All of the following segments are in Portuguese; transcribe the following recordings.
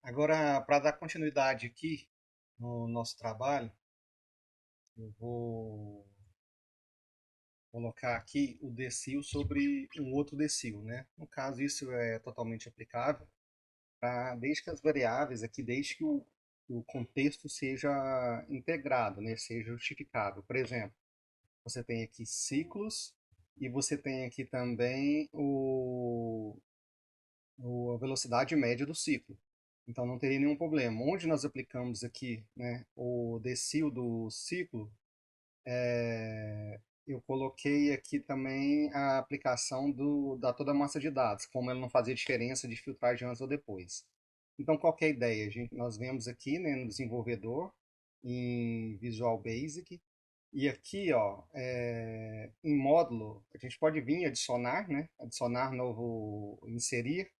Agora, para dar continuidade aqui no nosso trabalho, eu vou colocar aqui o decil sobre um outro decil, né? No caso, isso é totalmente aplicável desde que as variáveis aqui, desde que o contexto seja integrado, né? Seja justificável. Por exemplo, você tem aqui ciclos e você tem aqui também a velocidade média do ciclo. Então não teria nenhum problema. Onde nós aplicamos aqui, né, o decil do ciclo, eu coloquei aqui também a aplicação da toda a massa de dados, como ela não fazia diferença de filtragem antes ou depois. Então, qual que é a ideia? Nós vemos aqui, né, no desenvolvedor, em Visual Basic, e aqui, ó, em módulo, a gente pode vir adicionar, né, adicionar novo, inserir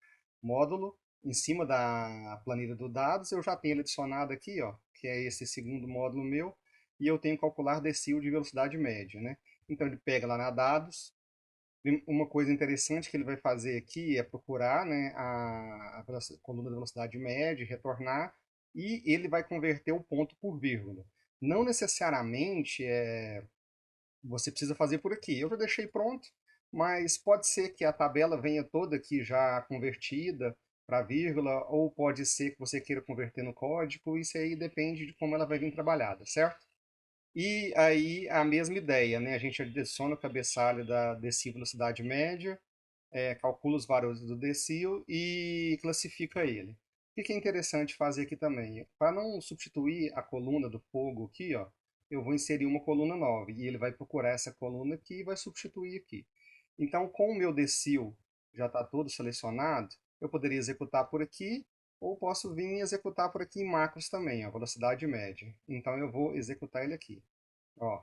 módulo em cima da planilha do dados. Eu já tenho ele adicionado aqui, ó, que é esse segundo módulo meu, e eu tenho que calcular decil de velocidade média, né? Então ele pega lá na dados. Uma coisa interessante que ele vai fazer aqui é procurar, né, a coluna da velocidade média, retornar, e ele vai converter o ponto por vírgula. Não necessariamente você precisa fazer por aqui. Eu já deixei pronto, mas pode ser que a tabela venha toda aqui já convertida para vírgula, ou pode ser que você queira converter no código. Isso aí depende de como ela vai vir trabalhada, certo? E aí a mesma ideia, né? A gente adiciona o cabeçalho da decil velocidade média, calcula os valores do decil e classifica ele. O que é interessante fazer aqui também? Para não substituir a coluna do fogo aqui, ó, eu vou inserir uma coluna nova e ele vai procurar essa coluna aqui e vai substituir aqui. Então, com o meu decil já está todo selecionado, eu poderia executar por aqui ou posso vir e executar por aqui em macros também, a velocidade média. Então, eu vou executar ele aqui. Ó,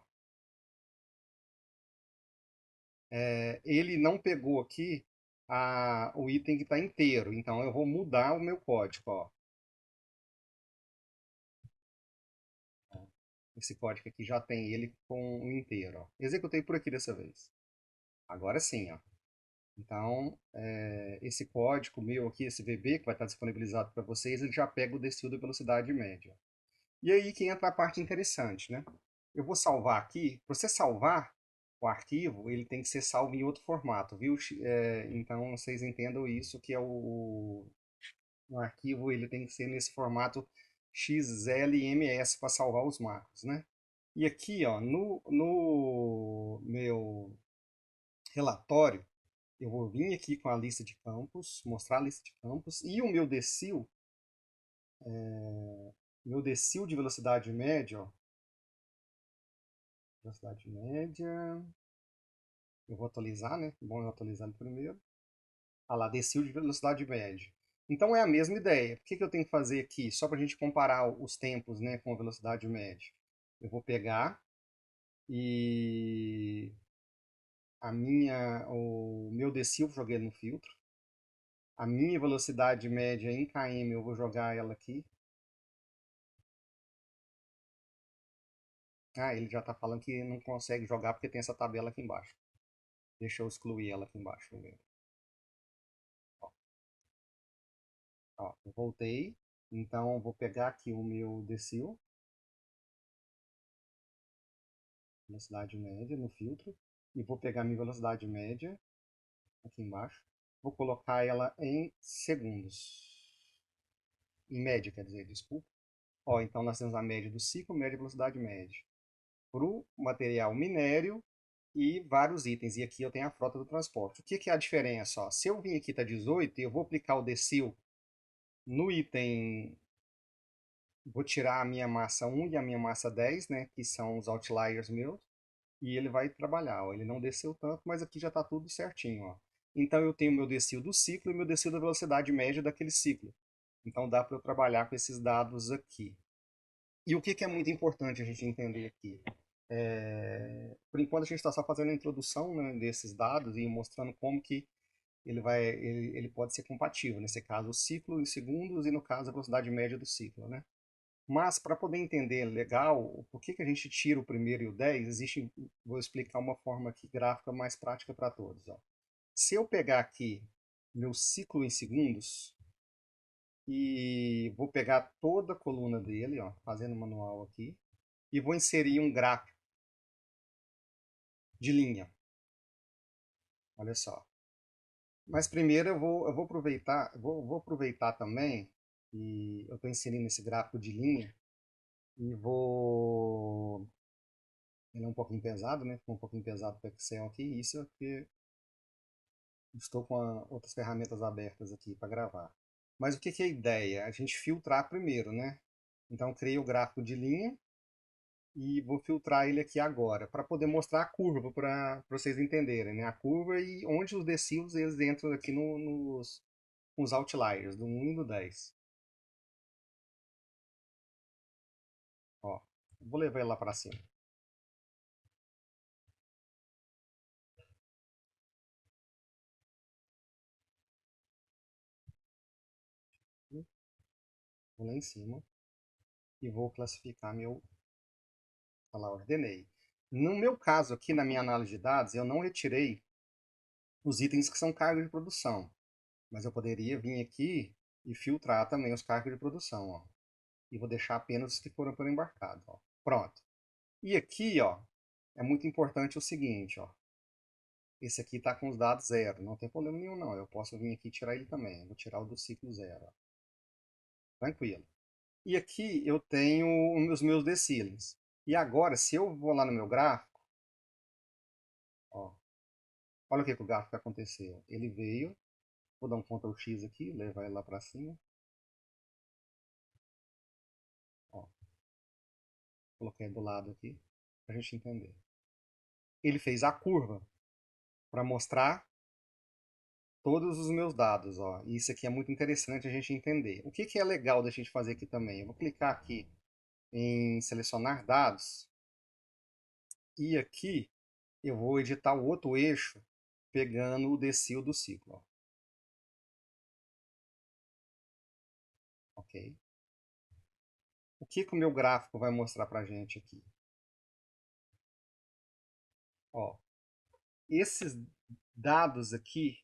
ele não pegou aqui o item que está inteiro, então eu vou mudar o meu código. Ó. Esse código aqui já tem ele com o inteiro. Ó. Executei por aqui dessa vez. Agora sim. Ó. Então, esse código meu aqui, esse VB, que vai estar disponibilizado para vocês, ele já pega o descil da velocidade média. E aí que entra a parte interessante, né? Eu vou salvar aqui. Para você salvar o arquivo, ele tem que ser salvo em outro formato, viu? Então, vocês entendam isso, que é o arquivo ele tem que ser nesse formato XLMS para salvar os macros, né? E aqui, ó, no meu relatório, eu vou vir aqui com a lista de campos, mostrar a lista de campos, e o meu decil de velocidade média, ó, velocidade média, eu vou atualizar, né? Bom eu atualizar primeiro. Ah lá, decil de velocidade média. Então é a mesma ideia. O que eu tenho que fazer aqui? Só para a gente comparar os tempos, né, com a velocidade média. Eu vou pegar e o meu decil, joguei ele no filtro. A minha velocidade média em km, eu vou jogar ela aqui. Ah, ele já está falando que não consegue jogar porque tem essa tabela aqui embaixo. Deixa eu excluir ela aqui embaixo primeiro. Ó, eu voltei. Então, eu vou pegar aqui o meu decil, velocidade média, no filtro. E vou pegar minha velocidade média, aqui embaixo. Vou colocar ela em segundos. Em média, quer dizer, desculpa. Ó, então, nós temos a média do ciclo, média e velocidade média. Para o material minério e vários itens. E aqui eu tenho a frota do transporte. O que é a diferença? Ó, se eu vim aqui está 18 e eu vou aplicar o decil no item, vou tirar a minha massa 1 e a minha massa 10, né, que são os outliers meus, e ele vai trabalhar. Ó, ele não desceu tanto, mas aqui já está tudo certinho. Ó. Então eu tenho meu decil do ciclo e meu decil da velocidade média daquele ciclo. Então dá para eu trabalhar com esses dados aqui. E o que é muito importante a gente entender aqui? Por enquanto a gente está só fazendo a introdução, né, desses dados e mostrando como que ele pode ser compatível. Nesse caso, o ciclo em segundos e no caso a velocidade média do ciclo, né? Mas para poder entender legal por que a gente tira o primeiro e o 10, vou explicar uma forma aqui gráfica mais prática para todos. Ó. Se eu pegar aqui meu ciclo em segundos e vou pegar toda a coluna dele, ó, fazendo manual aqui, e vou inserir um gráfico de linha. Olha só. Mas primeiro eu vou aproveitar, vou aproveitar também, e eu estou inserindo esse gráfico de linha, e vou... Ele é um pouquinho pesado, né? Ficou um pouquinho pesado para o Excel aqui, isso é porque estou com outras ferramentas abertas aqui para gravar. Mas o que é a ideia? A gente filtrar primeiro, né? Então, criei o gráfico de linha e vou filtrar ele aqui agora, para poder mostrar a curva, para vocês entenderem, né? A curva e onde os decílios eles entram aqui nos outliers, do 1 e do 10. Ó, vou levar ele lá para cima. Vou lá em cima e vou classificar meu... Olha lá, ordenei. No meu caso aqui, na minha análise de dados, eu não retirei os itens que são carga de produção. Mas eu poderia vir aqui e filtrar também os cargos de produção, ó. E vou deixar apenas os que foram por embarcado, ó. Pronto. E aqui, ó, é muito importante o seguinte, ó. Esse aqui está com os dados zero, não tem problema nenhum não. Eu posso vir aqui e tirar ele também. Eu vou tirar o do ciclo zero, ó. Tranquilo. E aqui eu tenho os meus decílios. E agora, se eu vou lá no meu gráfico, ó, olha o que, que o gráfico aconteceu. Ele veio, vou dar um Ctrl X aqui, levar ele lá para cima. Ó, coloquei do lado aqui, para a gente entender. Ele fez a curva para mostrar todos os meus dados. Ó. E isso aqui é muito interessante a gente entender. O que é legal da gente fazer aqui também? Eu vou clicar aqui em selecionar dados. E aqui eu vou editar o outro eixo pegando o decil do ciclo. Ó. Ok? O que o meu gráfico vai mostrar para a gente aqui? Ó, esses dados aqui,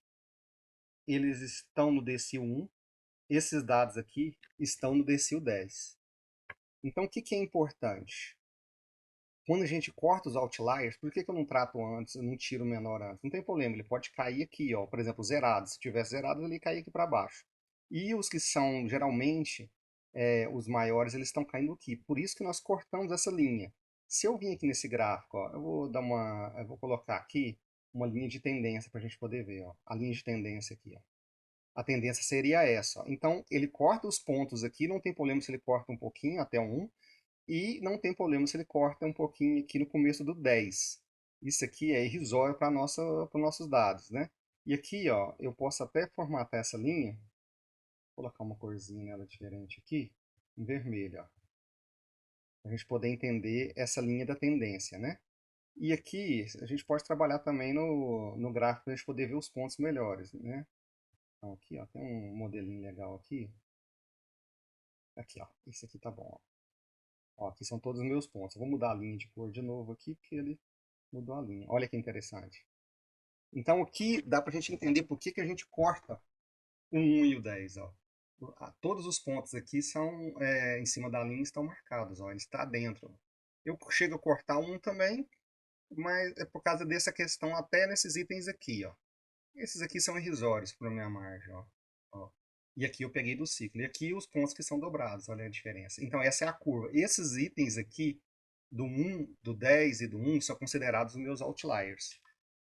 eles estão no decil 1. Esses dados aqui estão no decil 10. Então, o que é importante? Quando a gente corta os outliers, por que eu não trato antes, eu não tiro o menor antes? Não tem problema, ele pode cair aqui, ó, por exemplo, zerado. Se tivesse zerado, ele cair aqui para baixo. E os que são, geralmente, os maiores, eles estão caindo aqui. Por isso que nós cortamos essa linha. Se eu vim aqui nesse gráfico, ó, eu vou colocar aqui uma linha de tendência para a gente poder ver. Ó, a linha de tendência aqui. Ó. A tendência seria essa. Ó. Então, ele corta os pontos aqui, não tem problema se ele corta um pouquinho, até um. E não tem problema se ele corta um pouquinho aqui no começo do 10. Isso aqui é irrisório para os nossos dados, né? E aqui, ó, eu posso até formatar essa linha, vou colocar uma corzinha nela diferente aqui, em vermelho, ó, para a gente poder entender essa linha da tendência, né? E aqui a gente pode trabalhar também no gráfico para a gente poder ver os pontos melhores, né? Então aqui, ó, tem um modelinho legal aqui. Aqui, ó, esse aqui tá bom, ó. Ó, aqui são todos os meus pontos. Eu vou mudar a linha de cor de novo aqui, porque ele mudou a linha. Olha que interessante. Então aqui dá para a gente entender por que a gente corta o 1 e o 10. Ó. Todos os pontos aqui são em cima da linha estão marcados, ó, ele está dentro. Eu chego a cortar um também, mas é por causa dessa questão até nesses itens aqui. Ó. Esses aqui são irrisórios para a minha margem. Ó. Ó. E aqui eu peguei do ciclo. E aqui os pontos que são dobrados, olha a diferença. Então essa é a curva. Esses itens aqui, do 1, do 10 e do 1, são considerados os meus outliers.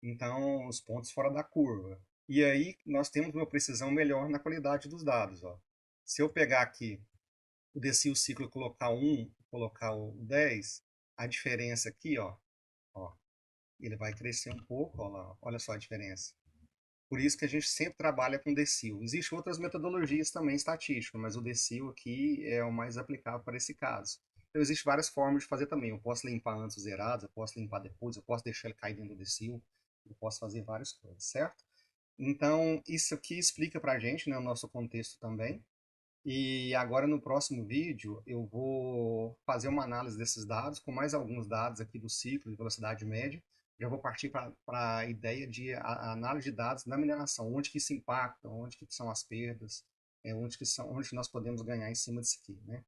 Então, os pontos fora da curva. E aí nós temos uma precisão melhor na qualidade dos dados. Ó. Se eu pegar aqui, descer o ciclo e colocar 1, colocar o 10, a diferença aqui, ó, ele vai crescer um pouco, ó lá, olha só a diferença. Por isso que a gente sempre trabalha com decil. Existem outras metodologias também estatísticas, mas o decil aqui é o mais aplicável para esse caso. Então, existem várias formas de fazer também. Eu posso limpar antes os zerados, eu posso limpar depois, eu posso deixar ele cair dentro do decil, eu posso fazer várias coisas, certo? Então, isso aqui explica para a gente, né, o nosso contexto também. E agora no próximo vídeo eu vou fazer uma análise desses dados com mais alguns dados aqui do ciclo de velocidade média. Já vou partir para a ideia de a análise de dados na mineração, onde que isso impacta, onde que são as perdas, onde que nós podemos ganhar em cima disso aqui, né?